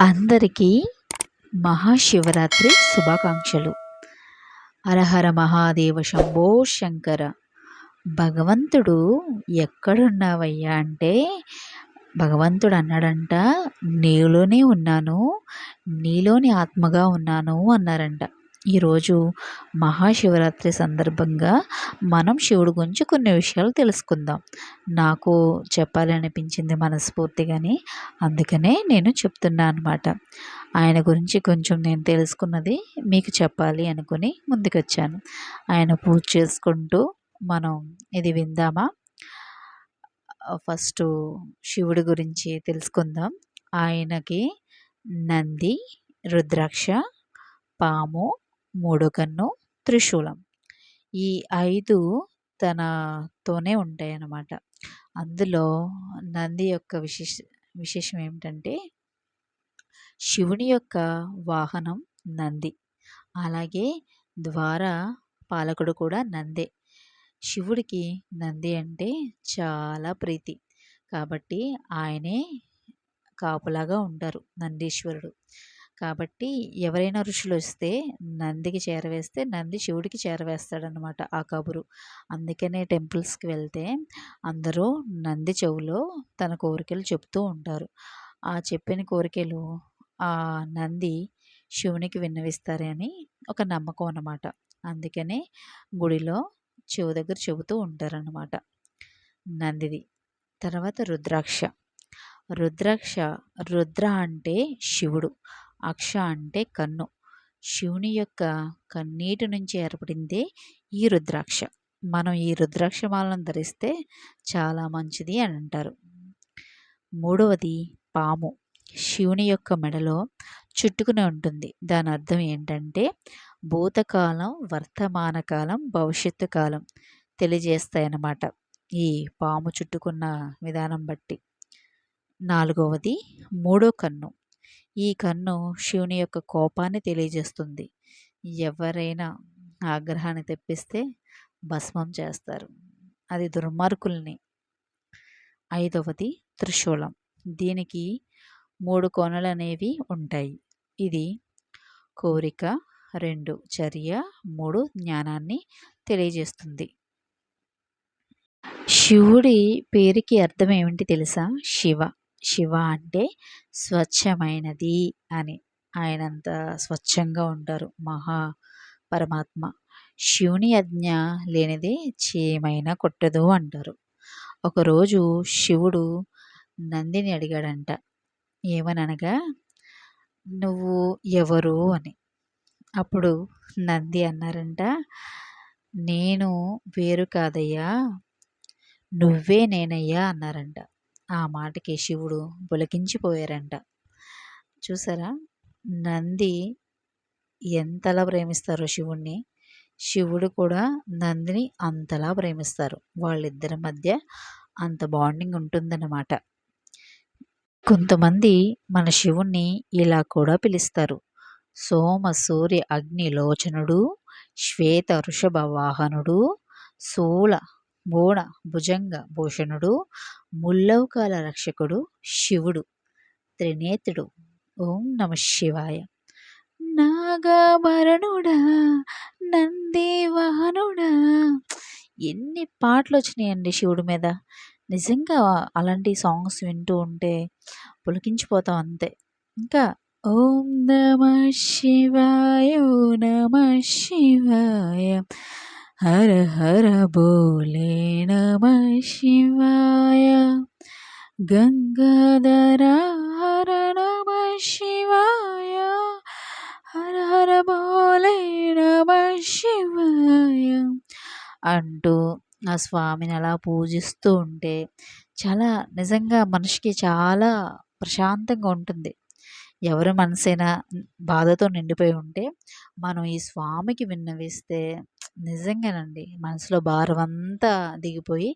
అందరికీ మహాశివరాత్రి శుభాకాంక్షలు. హరహర మహాదేవ శంభో శంకర. భగవంతుడు ఎక్కడున్నావయ్యా అంటే భగవంతుడు అన్నాడంట, నీలోనే ఉన్నాను, నీలోని ఆత్మగా ఉన్నాను అన్నారంట. ఈరోజు మహాశివరాత్రి సందర్భంగా మనం శివుడి గురించి కొన్ని విషయాలు తెలుసుకుందాం. నాకు చెప్పాలనిపించింది మనస్ఫూర్తిగాని, అందుకనే నేను చెప్తున్నా అనమాట. ఆయన గురించి కొంచెం నేను తెలుసుకున్నది మీకు చెప్పాలి అనుకుని ముందుకొచ్చాను. ఆయన పూజ చేసుకుంటూ మనం ఇది విందామా? ఫస్ట్ శివుడి గురించి తెలుసుకుందాం. ఆయనకి నంది, రుద్రాక్ష, పాము, మూడో కన్ను, త్రిశూలం ఈ 5 తనతోనే ఉంటాయన్నమాట. అందులో నంది యొక్క విశేషం ఏమిటంటే శివుని యొక్క వాహనం నంది. అలాగే ద్వార పాలకుడు కూడా నందే. శివుడికి నంది అంటే చాలా ప్రీతి కాబట్టి ఆయనే కాపులాగా ఉంటారు నందీశ్వరుడు. కాబట్టి ఎవరైనా ఋషులు వస్తే నందికి చేరవేస్తే నంది శివుడికి చేరవేస్తాడనమాట ఆ కబురు. అందుకనే టెంపుల్స్కి వెళ్తే అందరూ నంది చెవులో తన కోరికలు చెప్తూ ఉంటారు. ఆ చెప్పిన కోరికలు ఆ నంది శివునికి విన్నవిస్తారని ఒక నమ్మకం అన్నమాట. అందుకనే గుడిలో చెవు దగ్గర చెబుతూ ఉంటారన్నమాట నందిది. తర్వాత రుద్రాక్ష. రుద్రాక్ష, రుద్ర అంటే శివుడు, అక్ష అంటే కన్ను. శివుని యొక్క కన్నీటి నుంచి ఏర్పడిందే ఈ రుద్రాక్ష. మనం ఈ రుద్రాక్ష మాలను ధరిస్తే చాలా మంచిది అని అంటారు. మూడవది పాము. శివుని యొక్క మెడలో చుట్టుకుని ఉంటుంది. దాని అర్థం ఏంటంటే భూతకాలం, వర్తమాన కాలం, భవిష్యత్తు కాలం తెలియజేస్తాయన్నమాట ఈ పాము చుట్టుకున్న విధానం బట్టి. నాలుగవది మూడో కన్ను. ఈ కన్ను శివుని యొక్క కోపాన్ని తెలియజేస్తుంది. ఎవరైనా ఆగ్రహాన్ని తెప్పిస్తే భస్మం చేస్తారు, అది దుర్మార్గుల్ని. ఐదవది త్రిశూలం. దీనికి 3 కోణలు అనేవి ఉంటాయి. ఇది కోరిక, 2 చర్య, 3 జ్ఞానాన్ని తెలియజేస్తుంది. శివుడి పేరుకి అర్థం ఏమిటి తెలుసా? శివ. శివ అంటే స్వచ్ఛమైనది అని. ఆయనంత స్వచ్ఛంగా ఉంటారు మహా పరమాత్మ. శివుని ఆజ్ఞ లేనిదే చీమైనా కొట్టదు అంటారు. ఒకరోజు శివుడు నందిని అడిగాడంట. ఏమనగా, నువ్వు ఎవరు అని. అప్పుడు నంది అన్నారంట, నేను వేరు కాదయ్యా, నువ్వే నేనయ్యా అన్నారంట. ఆ మాటకి శివుడు పులకించిపోయారంట. చూసారా నంది ఎంతలా ప్రేమిస్తారో శివుణ్ణి, శివుడు కూడా నందిని అంతలా ప్రేమిస్తారు. వాళ్ళిద్దరి మధ్య అంత బాండింగ్ ఉంటుందన్నమాట. కొంతమంది మన శివుణ్ణి ఇలా కూడా పిలుస్తారు: సోమ సూర్య అగ్ని లోచనుడు, శ్వేత వృషభ వాహనుడు, శూల బోణ భుజంగ భూషణుడు, ముల్లోకాల రక్షకుడు శివుడు, త్రినేత్రుడు. ఓం నమ శివాయ. నాగాభరణుడా, నంది వాహనుడా. ఎన్ని పాటలు వచ్చినాయండి శివుడి మీద. నిజంగా అలాంటి సాంగ్స్ వింటూ ఉంటే పులకించిపోతాం అంతే. ఇంకా ఓం నమ శివాయ, ఓం నమ శివాయ, హర హర బోలే నమ శివాయ, గంగాధర హర నమ శివాయ, హర హర బోలే నమ శివాయ అంటూ ఆ స్వామిని అలా పూజిస్తూ ఉంటే చాలా నిజంగా మనిషికి చాలా ప్రశాంతంగా ఉంటుంది. ఎవరి మనసైనా బాధతో నిండిపోయి ఉంటే మనం ఈ స్వామికి విన్నవిస్తే నిజంగానండి మనసులో భారం అంతా దిగిపోయి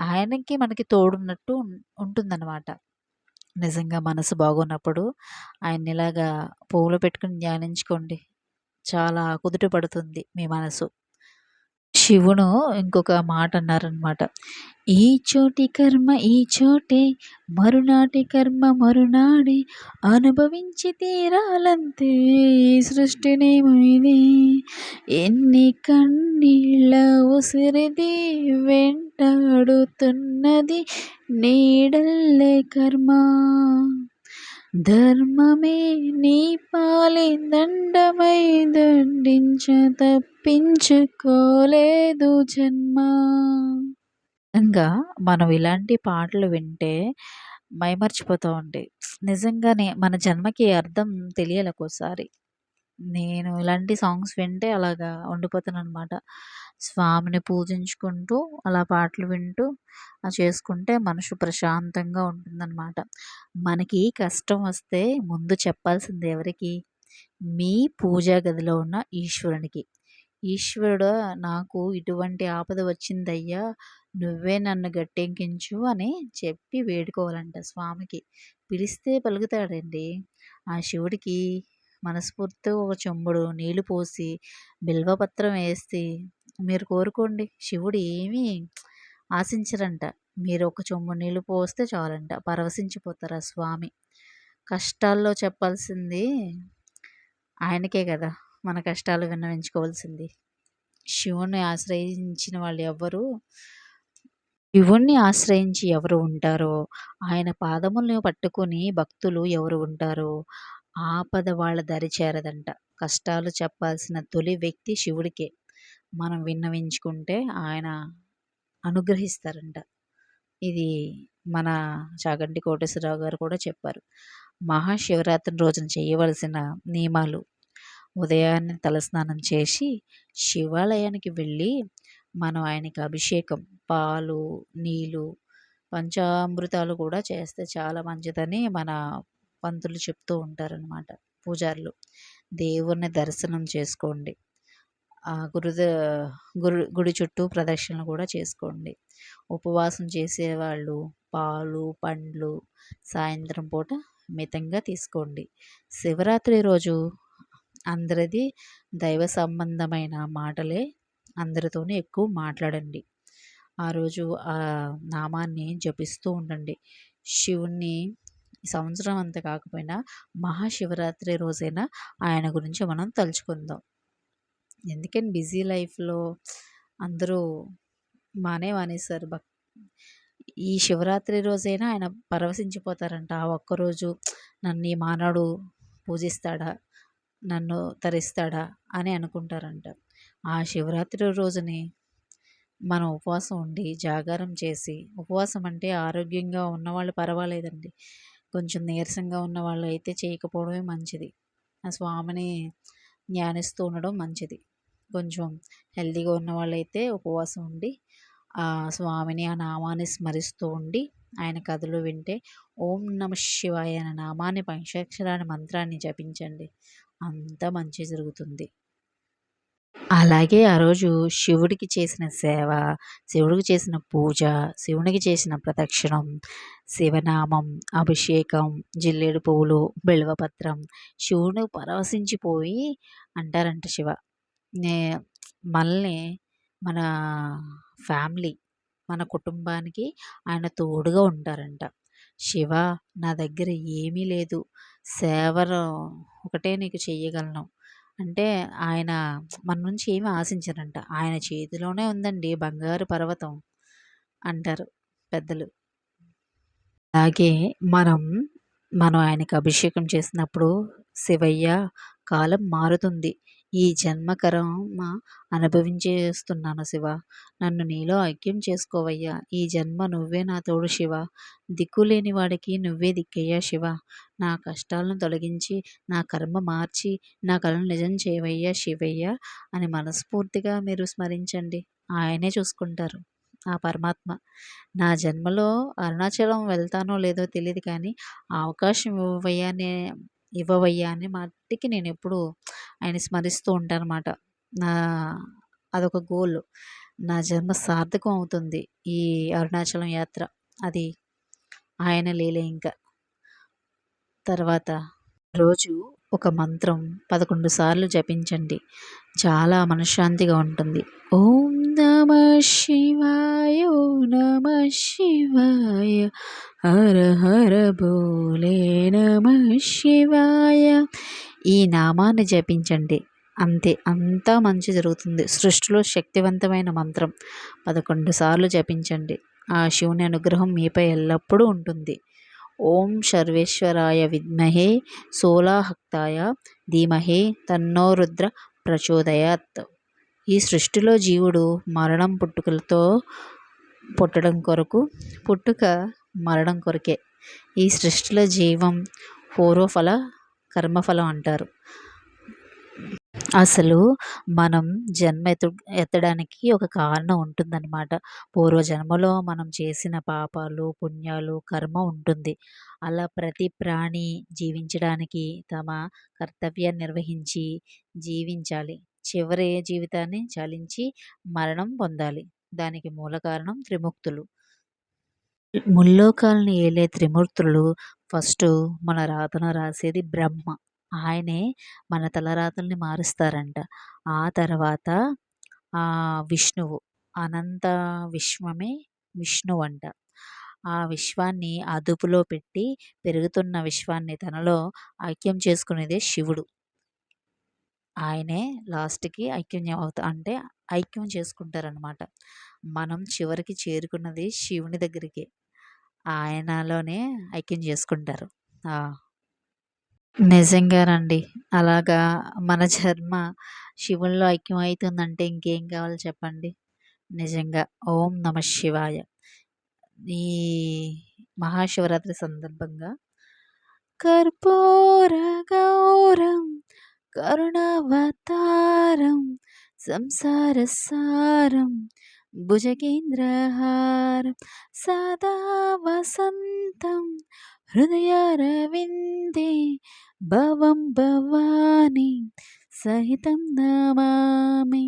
ఆయనకి మనకి తోడున్నట్టు ఉంటుందన్నమాట. నిజంగా మనసు బాగున్నప్పుడు ఆయన్ని ఇలాగా పువ్వులు పెట్టుకుని ధ్యానించుకోండి, చాలా కుదుట పడుతుంది మీ మనసు. శివుడు ఇంకొక మాట అన్నారనమాట. "ఈ చోటి కర్మ ఈ చోటే, మరునాటి కర్మ మరునాడే, అనుభవించి తీరాలంతే ఈ సృష్టి నియమం ఇది. ఎన్ని కన్నీళ్ళ ఉసిరిది, వెంటాడుతున్నది నీడల్లే కర్మ. ధర్మమే నీ పాలి దండమై దండించ తప్పించుకోలేదు జన్మ." నిజంగా మనం ఇలాంటి పాటలు వింటే మైమర్చిపోతామండి. నిజంగానే మన జన్మకి అర్థం తెలియాలి ఒక్కోసారి. నేను ఇలాంటి సాంగ్స్ వింటే అలాగా ఉండిపోతాననమాట. స్వామిని పూజించుకుంటూ, అలా పాటలు వింటూ చేసుకుంటే మనసు ప్రశాంతంగా ఉంటుందనమాట. మనకి కష్టం వస్తే ముందు చెప్పాల్సింది ఎవరికి? మీ పూజా గదిలో ఉన్న ఈశ్వరునికి. ఈశ్వరుడా, నాకు ఇటువంటి ఆపద వచ్చిందయ్యా, నువ్వే నన్ను గట్టెక్కించు అని చెప్పి వేడుకోవాలంట స్వామికి. పిలిస్తే పలుకుతాడండి. ఆ శివుడికి మనస్ఫూర్తిగా ఒక చెంబుడు నీళ్లు పోసి, బిల్వపత్రం వేసి మీరు కోరుకోండి. శివుడు ఏమీ ఆశించరంట. మీరు ఒక చెంబుడు నీళ్లు పోస్తే చాలంట. పరవశించిపోతారు ఆ స్వామి. కష్టాల్లో చెప్పాల్సింది ఆయనకే కదా మన కష్టాలు విన్నవించుకోవాల్సింది. శివుణ్ణి ఆశ్రయించిన వాళ్ళు ఎవ్వరు శివుణ్ణి ఆశ్రయించి ఎవరు ఉంటారో, ఆయన పాదములను పట్టుకొని భక్తులు ఎవరు ఉంటారో, ఆపద వాళ్ళ దరి చేరదంట. కష్టాలు చెప్పాల్సిన తొలి వ్యక్తి శివుడికే. మనం విన్నవించుకుంటే ఆయన అనుగ్రహిస్తారంట. ఇది మన చాగంటి కోటేశ్వరరావు గారు కూడా చెప్పారు. మహాశివరాత్రి రోజున చేయవలసిన నియమాలు: ఉదయాన్నే తలస్నానం చేసి శివాలయానికి వెళ్ళి మనం ఆయనకి అభిషేకం, పాలు, నీళ్ళు, పంచామృతాలు కూడా చేస్తే చాలా మంచిదని మన పంతులు చెప్తూ ఉంటారనమాట, పూజారులు. దేవుణ్ణి దర్శనం చేసుకోండి. ఆ గుడి చుట్టూ ప్రదక్షిణలు కూడా చేసుకోండి. ఉపవాసం చేసేవాళ్ళు పాలు, పండ్లు సాయంత్రం పూట మితంగా తీసుకోండి. శివరాత్రి రోజు అందరిది దైవ సంబంధమైన మాటలే, అందరితోనూ ఎక్కువ మాట్లాడండి. ఆ రోజు ఆ నామాన్ని జపిస్తూ ఉండండి. శివుణ్ణి సంవత్సరం అంతా కాకపోయినా మహాశివరాత్రి రోజైనా ఆయన గురించి మనం తలుచుకుందాం. ఎందుకని బిజీ లైఫ్లో అందరూ మానేశారు. ఈ శివరాత్రి రోజైనా ఆయన పరవశించిపోతారంట. ఆ ఒక్కరోజు నన్ను ఈ మానవుడు పూజిస్తాడా, నన్ను తరిస్తాడా అని అనుకుంటారంట. ఆ శివరాత్రి రోజుని మనం ఉపవాసం ఉండి జాగారం చేసి, ఉపవాసం అంటే ఆరోగ్యంగా ఉన్నవాళ్ళు పర్వాలేదండి. కొంచెం నీరసంగా ఉన్న వాళ్ళు అయితే చేయకపోవడమే మంచిది. ఆ స్వామిని ధ్యానిస్తూ ఉండడం మంచిది. కొంచెం హెల్తీగా ఉన్న వాళ్ళైతే ఉపవాసం ఉండి ఆ స్వామిని, ఆ నామాన్ని స్మరిస్తూ ఉండి ఆయన కథలు వింటే ఓం నమ శివాయ అనే నామాన్ని, పంచాక్షరాన్ని మంత్రాన్ని జపించండి. అంతా మంచి జరుగుతుంది. అలాగే ఆ రోజు శివుడికి చేసిన సేవ, శివుడికి చేసిన పూజ, శివునికి చేసిన ప్రదక్షిణం, శివనామం, అభిషేకం, జిల్లేడు పువ్వులు, బిల్వపత్రం, శివుడు పరవశించిపోయి అంటారంట శివ. నే మనల్ని, మన ఫ్యామిలీ, మన కుటుంబానికి ఆయన తోడుగా ఉంటారంట. శివ, నా దగ్గర ఏమీ లేదు, సేవను ఒకటే నీకు చెయ్యగలను అంటే ఆయన మన నుంచి ఏమి ఆశించరంట. ఆయన చేతిలోనే ఉందండి బంగారు పర్వతం అంటారు పెద్దలు. అలాగే మనం ఆయనకి అభిషేకం చేసినప్పుడు శివయ్య, కాలం మారుతుంది. ఈ జన్మ కర్మ అనుభవించేస్తున్నాను శివ. నన్ను నీలో ఐక్యం చేసుకోవయ్యా. ఈ జన్మ నువ్వే నా తోడు శివ. దిక్కులేని వాడికి నువ్వే దిక్కయ్యా శివ. నా కష్టాలను తొలగించి, నా కర్మ మార్చి, నా కలను నిజం చేయవయ్యా శివయ్య అని మనస్ఫూర్తిగా మీరు స్మరించండి. ఆయనే చూసుకుంటారు, ఆ పరమాత్మ. నా జన్మలో అరుణాచలం వెళ్తానో లేదో తెలీదు కానీ, ఆ అవకాశం ఇవ్వవయ్యా అని మట్టికి నేను ఎప్పుడూ ఆయన స్మరిస్తూ ఉంటానన్నమాట. నా అదొక గోల్. నా జన్మ సార్థకం అవుతుంది ఈ అరుణాచలం యాత్ర. అది ఆయన లీలే. ఇంకా తర్వాత రోజు ఒక మంత్రం 11 సార్లు జపించండి. చాలా మనశ్శాంతిగా ఉంటుంది. ఓం నమః శివాయ ఓం నమః శివాయ హర హర భోలే నమః శివాయ. ఈ నామాన్ని జపించండి, అంతే, అంతా మంచి జరుగుతుంది. సృష్టిలో శక్తివంతమైన మంత్రం 11 సార్లు జపించండి. ఆ శివుని అనుగ్రహం మీపై ఎల్లప్పుడూ ఉంటుంది. ఓం సర్వేశ్వరాయ విద్మహే సోలాహక్తాయ ధీమహే తన్నో రుద్ర ప్రచోదయాత్. ఈ సృష్టిలో జీవుడు మరణం పుట్టుకలతో పుట్టుక మరణం కొరకే. ఈ సృష్టిలో జీవం పూర్వఫల కర్మఫలం అంటారు. అసలు మనం జన్మ ఎత్తడానికి ఒక కారణం ఉంటుందన్నమాట. పూర్వజన్మలో మనం చేసిన పాపాలు పుణ్యాలు కర్మ ఉంటుంది. అలా ప్రతి ప్రాణి జీవించడానికి తమ కర్తవ్యాన్ని నిర్వహించి జీవించాలి. చివరి జీవితాన్ని చాలించి మరణం పొందాలి. దానికి మూల కారణం త్రిమూర్తులు. ముల్లోకాలను ఏలే త్రిమూర్తులు ఫస్ట్ మన రాతను రాసేది బ్రహ్మ. ఆయనే మన తలరాతల్ని మారుస్తారంట. ఆ తర్వాత విష్ణువు, అనంత విశ్వమే విష్ణువు అంట. ఆ విశ్వాన్ని అదుపులో పెట్టి పెరుగుతున్న విశ్వాన్ని తనలో ఐక్యం చేసుకునేదే శివుడు. ఆయనే లాస్ట్కి ఐక్యం చేసుకుంటారనమాట. మనం చివరికి చేరుకున్నది శివుని దగ్గరికి, ఆయనలోనే ఐక్యం చేసుకుంటారు. నిజంగానండి. అలాగా మన జన్మ శివునిలో ఐక్యం అవుతుందంటే ఇంకేం కావాలి చెప్పండి. నిజంగా. ఓం నమః శివాయ. ఈ మహాశివరాత్రి సందర్భంగా కర్పూర గౌరం కరుణావతారం సంసారసారం భుజగేంద్రహారం సదా వసంతం హృదయారవిందే భవం భవాని సహితం నమామి.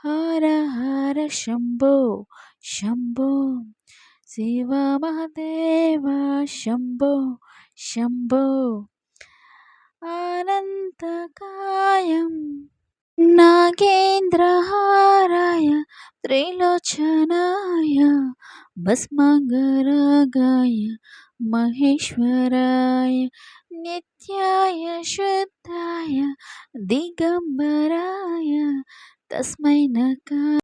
హర హర శంభో శంభో శివ మహదేవ శంభో శంభో అనంతకాయం నాగేంద్రహారాయ త్రిలోచనాయ భస్మాంగరాగాయ మహేశ్వరాయ నిత్యాయ శుద్ధాయ దిగంబరాయ తస్మై నమః.